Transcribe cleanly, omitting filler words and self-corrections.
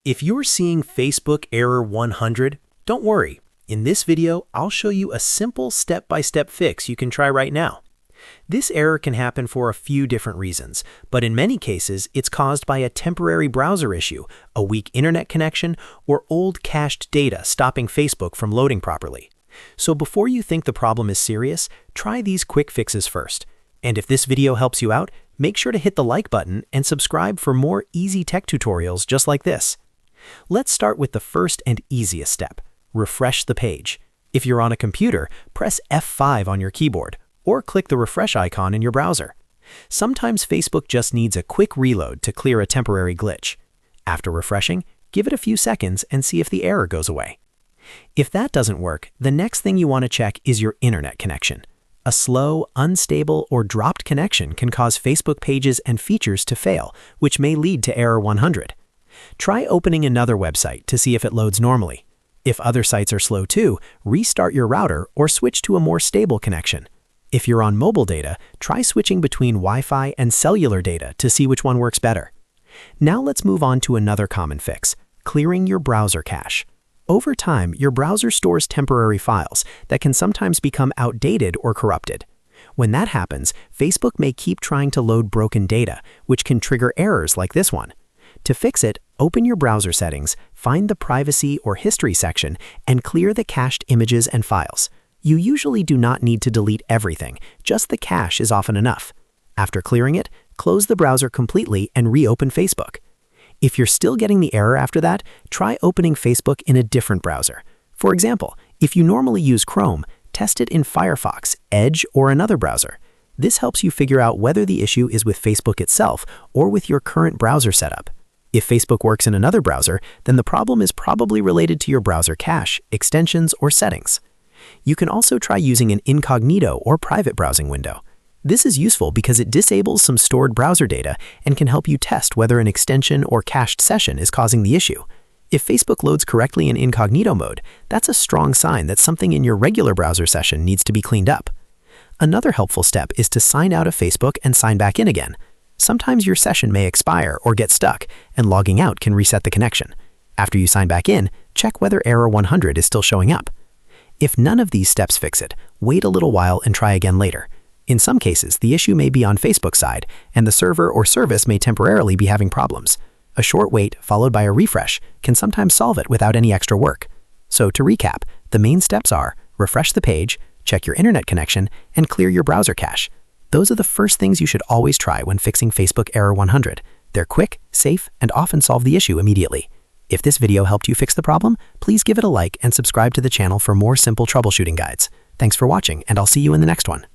If you're seeing Facebook error 100, don't worry. In this video, I'll show you a simple step-by-step fix you can try right now. This error can happen for a few different reasons, but in many cases, it's caused by a temporary browser issue, a weak internet connection, or old cached data stopping Facebook from loading properly. So before you think the problem is serious, try these quick fixes first. And if this video helps you out, make sure to hit the like button and subscribe for more easy tech tutorials just like this. Let's start with the first and easiest step. Refresh the page. If you're on a computer, press F5 on your keyboard, or click the refresh icon in your browser. Sometimes Facebook just needs a quick reload to clear a temporary glitch. After refreshing, give it a few seconds and see if the error goes away. If that doesn't work, the next thing you want to check is your internet connection. A slow, unstable, or dropped connection can cause Facebook pages and features to fail, which may lead to error 100. Try opening another website to see if it loads normally. If other sites are slow too, restart your router or switch to a more stable connection. If you're on mobile data, try switching between Wi-Fi and cellular data to see which one works better. Now let's move on to another common fix, clearing your browser cache. Over time, your browser stores temporary files that can sometimes become outdated or corrupted. When that happens, Facebook may keep trying to load broken data, which can trigger errors like this one. To fix it, open your browser settings, find the Privacy or History section, and clear the cached images and files. You usually do not need to delete everything, just the cache is often enough. After clearing it, close the browser completely and reopen Facebook. If you're still getting the error after that, try opening Facebook in a different browser. For example, if you normally use Chrome, test it in Firefox, Edge, or another browser. This helps you figure out whether the issue is with Facebook itself or with your current browser setup. If Facebook works in another browser, then the problem is probably related to your browser cache, extensions, or settings. You can also try using an incognito or private browsing window. This is useful because it disables some stored browser data and can help you test whether an extension or cached session is causing the issue. If Facebook loads correctly in incognito mode, that's a strong sign that something in your regular browser session needs to be cleaned up. Another helpful step is to sign out of Facebook and sign back in again. Sometimes your session may expire or get stuck, and logging out can reset the connection. After you sign back in, check whether error 100 is still showing up. If none of these steps fix it, wait a little while and try again later. In some cases, the issue may be on Facebook's side, and the server or service may temporarily be having problems. A short wait, followed by a refresh, can sometimes solve it without any extra work. So to recap, the main steps are refresh the page, check your internet connection, and clear your browser cache. Those are the first things you should always try when fixing Facebook error 100. They're quick, safe, and often solve the issue immediately. If this video helped you fix the problem, please give it a like and subscribe to the channel for more simple troubleshooting guides. Thanks for watching, and I'll see you in the next one.